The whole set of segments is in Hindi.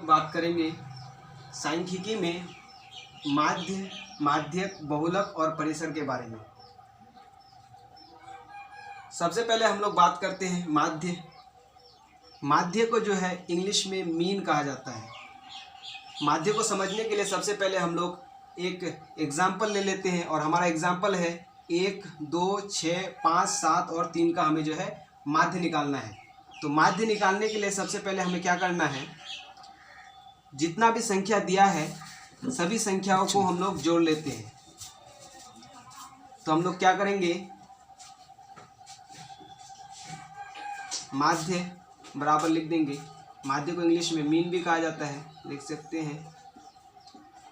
बात करेंगे सांख्यिकी में माध्य, माध्यक, बहुलक और परिसर के बारे में। सबसे पहले हम लोग बात करते हैं माध्य। माध्य को जो है इंग्लिश में मीन कहा जाता है। माध्य को समझने के लिए सबसे पहले हम लोग एक एग्जाम्पल ले लेते हैं, और हमारा एग्जाम्पल है 1, 2, 6, 5, 7 और 3 का हमें जो है माध्य निकालना है। तो माध्य निकालने के लिए सबसे पहले हमें क्या करना है, जितना भी संख्या दिया है सभी संख्याओं को हम लोग जोड़ लेते हैं। तो हम लोग क्या करेंगे, माध्य बराबर लिख देंगे। माध्य को इंग्लिश में मीन भी कहा जाता है, लिख सकते हैं।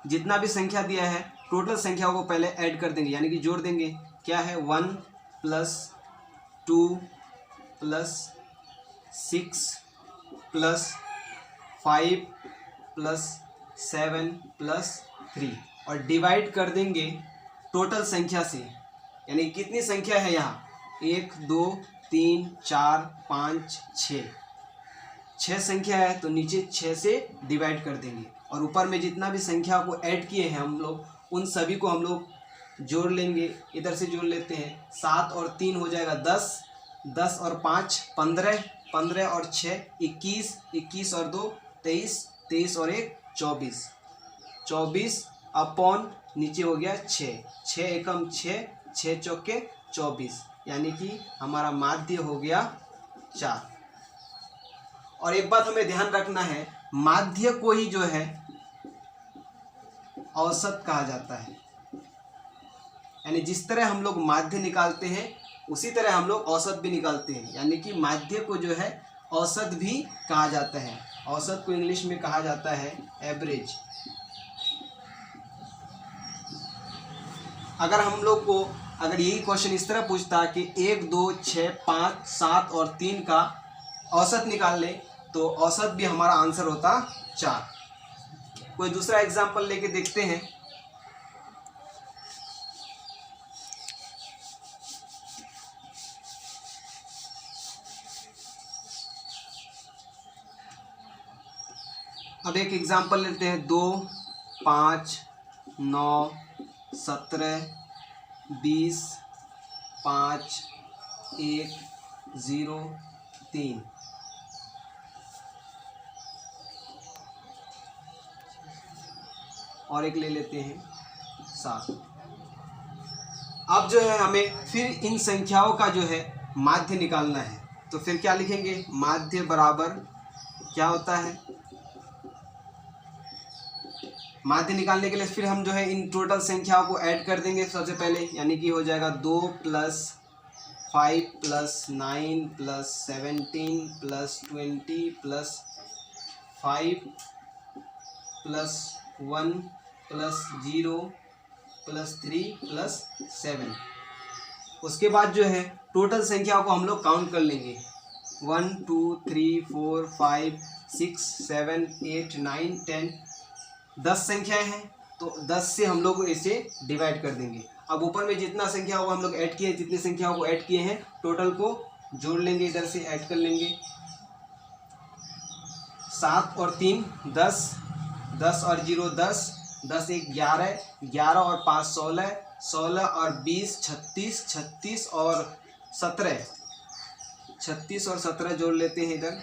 जितना भी संख्या दिया है टोटल संख्याओं को पहले ऐड कर देंगे, यानी कि जोड़ देंगे। क्या है, 1 + 2 + 6 + 5 + 7 + 3 और डिवाइड कर देंगे टोटल संख्या से, यानी कितनी संख्या है यहाँ, 1, 2, 3, 4, 5, 6 संख्या है, तो नीचे 6 से डिवाइड कर देंगे और ऊपर में जितना भी संख्या को ऐड किए हैं हम लोग उन सभी को हम लोग जोड़ लेंगे। इधर से जोड़ लेते हैं, 7 और 3 हो जाएगा 10, 10 और 5 15, 15 और 6 21, 21 और 2 23, 23 और 1 24, 24 अपॉन नीचे हो गया 6, 6 एकम 6, 6 चौके 24, यानी कि हमारा माध्य हो गया 4। और एक बात हमें ध्यान रखना है, माध्य को ही जो है औसत कहा जाता है। यानी जिस तरह हम लोग माध्य निकालते हैं उसी तरह हम लोग औसत भी निकालते हैं, यानी कि माध्य को जो है औसत भी कहा जाता है। औसत को इंग्लिश में कहा जाता है एवरेज। अगर हम लोग को अगर यही क्वेश्चन इस तरह पूछता कि 1, 2, 6, 5, 7 और 3 का औसत निकाल ले, तो औसत भी हमारा आंसर होता 4। कोई दूसरा एग्जांपल लेके देखते हैं। अब एक एग्जांपल लेते हैं, 2, 5, 9, 17, 20, 5, 1, 0, 3। और एक ले लेते हैं 7। अब जो है हमें फिर इन संख्याओं का जो है माध्य निकालना है। तो फिर क्या लिखेंगे, माध्य बराबर क्या होता है, माध्य निकालने के लिए फिर हम जो है इन टोटल संख्याओं को ऐड कर देंगे सबसे पहले, यानी कि हो जाएगा 2 + 5 + 9 + 17 + 20 + 5 + 1 + 0 + 3 + 7। उसके बाद जो है टोटल संख्याओं को हम लोग काउंट कर लेंगे, 1, 2, 3, 4, 5, 6, 7, 8, 9, 10। 10 संख्याएं हैं तो 10 से हम लोग इसे डिवाइड कर देंगे। अब ऊपर में जितना संख्या को हम लोग ऐड किए, जितनी संख्याओं को ऐड किए हैं टोटल को जोड़ लेंगे, इधर से ऐड कर लेंगे। 7 और 3 10, 10 और 0 10, 10 1 11, 11 और 5 16, 16 और 20 36, 36 और 17, 36 और 17 जोड़ लेते हैं इधर।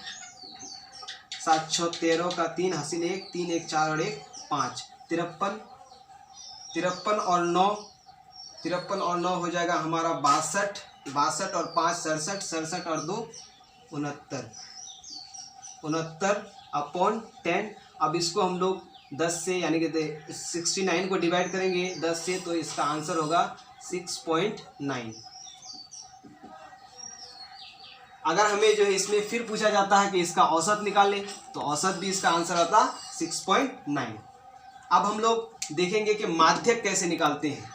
7 6 13 का 3 हासिल 1, 3 1 4 और 1 5, 53, 53 और 9, 53 और 9 हो जाएगा हमारा 62, 62 और 5 67, 67 और 2 69, 69 अपॉन 10। अब इसको हम लोग 10 से यानी कि 69 को डिवाइड करेंगे 10 से, तो इसका आंसर होगा 6.9। अगर हमें जो है इसमें फिर पूछा जाता है कि इसका औसत निकालें, तो औसत भी इसका आंसर आता 6.9। अब हम लोग देखेंगे कि माध्यक कैसे निकालते हैं।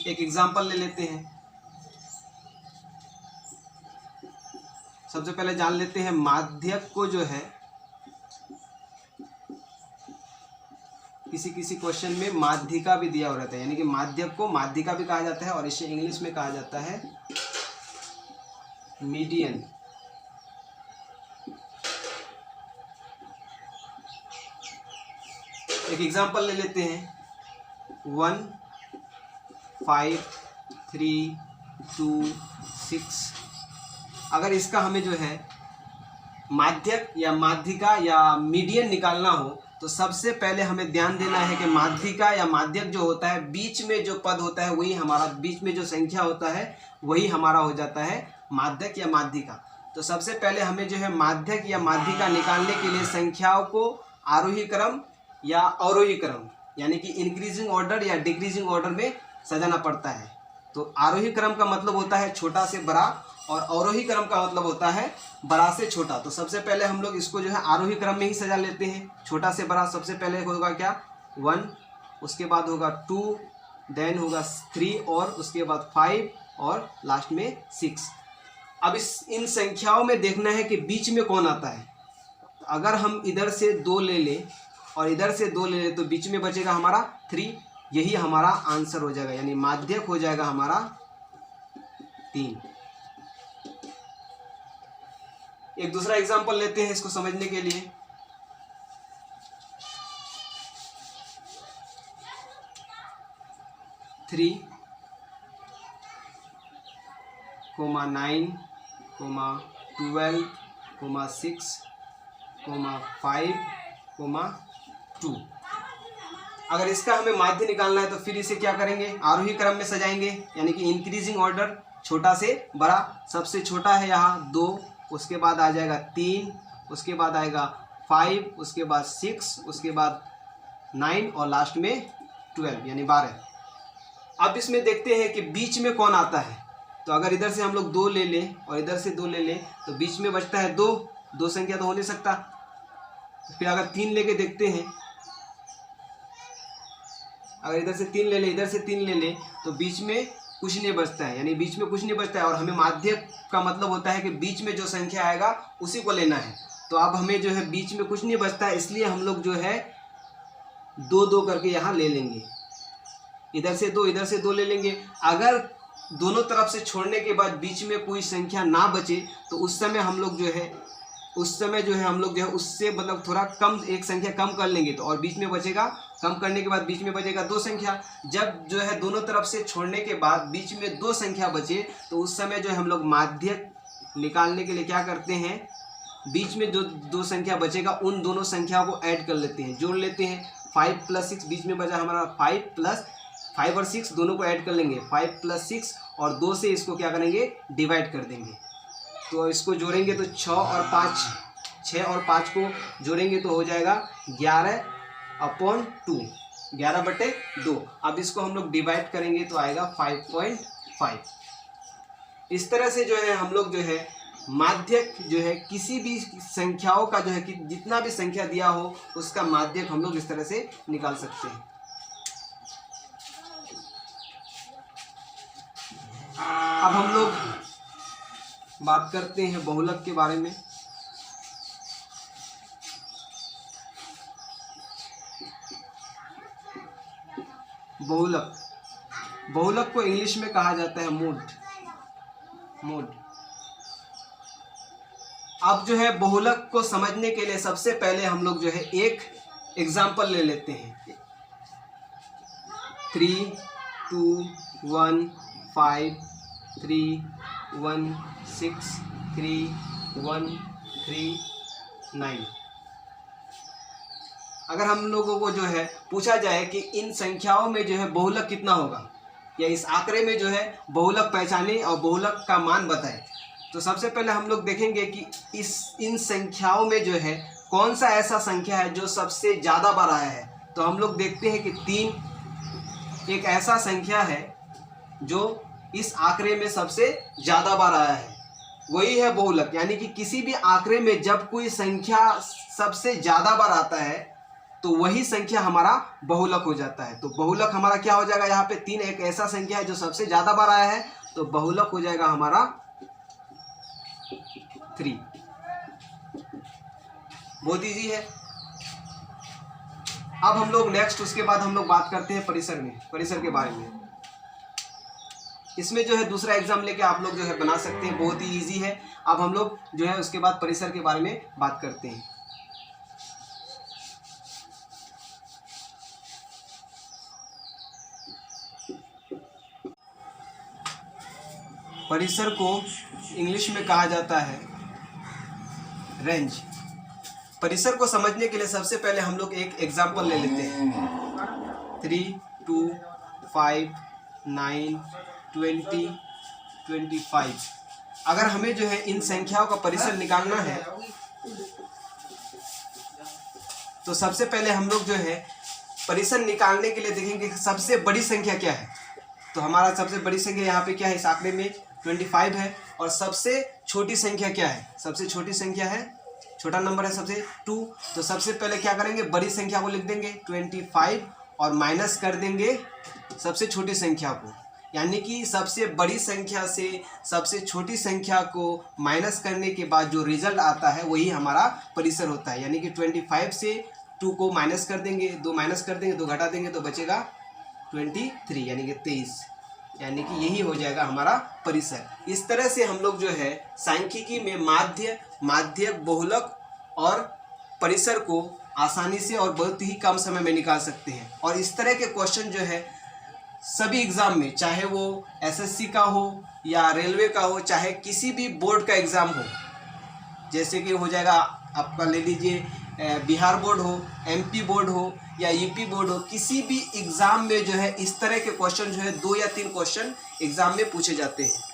एक एग्जांपल ले लेते हैं। सबसे पहले जान लेते हैं माध्यक को जो है किसी किसी क्वेश्चन में माध्यिका भी दिया हो रहता है, यानी कि माध्यक को माध्यिका भी कहा जाता है और इसे इंग्लिश में कहा जाता है मीडियन। एक एग्जांपल ले लेते हैं, 1 5 3 2 6। अगर इसका हमें जो है माध्यक या माध्यिका या मीडियन निकालना हो तो सबसे पहले हमें ध्यान देना है कि माध्यिका या माध्यक जो होता है, बीच में जो पद होता है वही हमारा, बीच में जो संख्या होता है वही हमारा हो जाता है माध्यक या माध्यिका। तो सबसे पहले हमें जो है माध्यक या माध्यिका निकालने के लिए संख्याओं को आरोही क्रम या अवरोही क्रम, यानी कि इंक्रीजिंग ऑर्डर या डिक्रीजिंग ऑर्डर में सजाना पड़ता है। तो आरोही क्रम का मतलब होता है छोटा से बड़ा और अवरोही क्रम का मतलब होता है बड़ा से छोटा। तो सबसे पहले हम लोग इसको जो है आरोही क्रम में ही सजा लेते हैं, छोटा से बड़ा। सबसे पहले होगा क्या 1, उसके बाद होगा 2, देन होगा 3 और उसके बाद 5 और लास्ट में 6। अब इन संख्याओं में देखना है कि बीच में कौन आता है। तो अगर हम इधर से 2 ले लें और इधर से 2 ले लें तो बीच में बचेगा हमारा 3, यही हमारा आंसर हो जाएगा, यानी माध्यक हो जाएगा हमारा 3। एक दूसरा एग्जांपल लेते हैं इसको समझने के लिए। 3, 9, 12, 6, 5, 2। अगर इसका हमें माध्य निकालना है तो फिर इसे क्या करेंगे, आरोही क्रम में सजाएंगे, यानी कि इंक्रीजिंग ऑर्डर, छोटा से बड़ा। सबसे छोटा है यहाँ 2, उसके बाद आ जाएगा 3, उसके बाद आएगा 5, उसके बाद 6, उसके बाद 9 और लास्ट में 12 यानी 12। अब इसमें देखते हैं कि बीच में कौन आता है। तो अगर इधर से हम लोग 2 ले लें और इधर से 2 ले लें तो बीच में बचता है 2, 2 संख्या तो हो नहीं सकता। फिर अगर 3 लेके देखते हैं, अगर इधर से 3 ले लें, इधर से 3 ले लें तो बीच में कुछ नहीं बचता है, यानी बीच में कुछ नहीं बचता है। और हमें माध्यक का मतलब होता है कि बीच में जो संख्या आएगा उसी को लेना है। तो अब हमें जो है बीच में कुछ नहीं बचता है, इसलिए हम लोग जो है 2-2 करके यहाँ ले लेंगे। इधर से 2, इधर से 2 ले लेंगे। अगर दोनों तरफ से छोड़ने के बाद बीच में कोई संख्या ना बचे तो उस समय हम लोग जो है उससे मतलब थोड़ा कम, एक संख्या कम कर लेंगे। तो और बीच में बचेगा, कम करने के बाद बीच में बचेगा 2 संख्या। जब जो है दोनों तरफ से छोड़ने के बाद बीच में 2 संख्या बचे तो उस समय जो है हम लोग माध्यक निकालने के लिए क्या करते हैं, बीच में जो 2 संख्या बचेगा उन दोनों संख्याओं को ऐड कर लेते हैं, जोड़ लेते हैं। 5 + 6 बीच में बचा हमारा 5 और 6 दोनों को ऐड कर लेंगे, 5 + 6 और 2 से इसको क्या करेंगे, डिवाइड कर देंगे। तो इसको जोड़ेंगे तो 6 और 5 को जोड़ेंगे तो हो जाएगा 11/2, 11/2। अब इसको हम लोग डिवाइड करेंगे तो आएगा 5.5। इस तरह से जो है हम लोग जो है माध्यक जो है किसी भी संख्याओं का जो है कि जितना भी संख्या दिया हो उसका माध्यक हम लोग इस तरह से निकाल सकते हैं। अब हम लोग बात करते हैं बहुलक के बारे में। बहुलक को इंग्लिश में कहा जाता है मोड। अब जो है बहुलक को समझने के लिए सबसे पहले हम लोग जो है एक एग्जांपल ले लेते हैं। 3, 2, 1, 5, 3, 1, 6, 3, 1, 3, 9। अगर हम लोगों को जो है पूछा जाए कि इन संख्याओं में जो है बहुलक कितना होगा या इस आंकड़े में जो है बहुलक पहचाने और बहुलक का मान बताएं, तो सबसे पहले हम लोग देखेंगे कि इन संख्याओं में जो है कौन सा ऐसा संख्या है जो सबसे ज़्यादा बार आया है। तो हम लोग देखते हैं कि 3 एक ऐसा संख्या है जो इस आंकड़े में सबसे ज़्यादा बार आया है, वही है बहुलक। यानी कि किसी भी आंकड़े में जब कोई संख्या सबसे ज़्यादा बार आता है तो वही संख्या हमारा बहुलक हो जाता है। तो बहुलक हमारा क्या हो जाएगा, यहाँ पे 3 एक ऐसा संख्या है जो सबसे ज़्यादा बार आया है, तो बहुलक हो जाएगा हमारा 3। बहुत ईजी है। अब हम लोग नेक्स्ट उसके बाद हम लोग बात करते हैं परिसर के बारे में। इसमें जो है दूसरा एग्जाम लेके आप लोग जो है बना सकते हैं, बहुत ही इजी है। अब हम लोग जो है उसके बाद परिसर के बारे में बात करते हैं। परिसर को इंग्लिश में कहा जाता है रेंज। परिसर को समझने के लिए सबसे पहले हम लोग एक एग्जाम्पल ले लेते हैं। 3, 2, 5, 9, 20, 25। अगर हमें जो है इन संख्याओं का परिसर निकालना है तो सबसे पहले हम लोग जो है परिसर निकालने के लिए देखेंगे सबसे बड़ी संख्या क्या है। तो हमारा सबसे बड़ी संख्या यहाँ पे क्या है, इस आंकड़े में 25 है। और सबसे छोटी संख्या क्या है, सबसे छोटी संख्या है, छोटा नंबर है सबसे 2। तो सबसे पहले क्या करेंगे, बड़ी संख्या को लिख देंगे 25 और माइनस कर देंगे सबसे छोटी संख्या को। यानी कि सबसे बड़ी संख्या से सबसे छोटी संख्या को माइनस करने के बाद जो रिजल्ट आता है वही हमारा परिसर होता है। यानी कि 25 से 2 को माइनस कर देंगे, 2 माइनस कर देंगे, 2 घटा देंगे तो बचेगा 23 यानी कि 23। यानी कि यही हो जाएगा हमारा परिसर। इस तरह से हम लोग जो है सांख्यिकी में माध्य, माध्यक, बहुलक और परिसर को आसानी से और बहुत ही कम समय में निकाल सकते हैं। और इस तरह के क्वेश्चन जो है सभी एग्ज़ाम में, चाहे वो एसएससी का हो या रेलवे का हो, चाहे किसी भी बोर्ड का एग्ज़ाम हो, जैसे कि हो जाएगा आपका ले लीजिए बिहार बोर्ड हो, एमपी बोर्ड हो या यूपी बोर्ड हो, किसी भी एग्ज़ाम में जो है इस तरह के क्वेश्चन जो है 2 या 3 क्वेश्चन एग्ज़ाम में पूछे जाते हैं।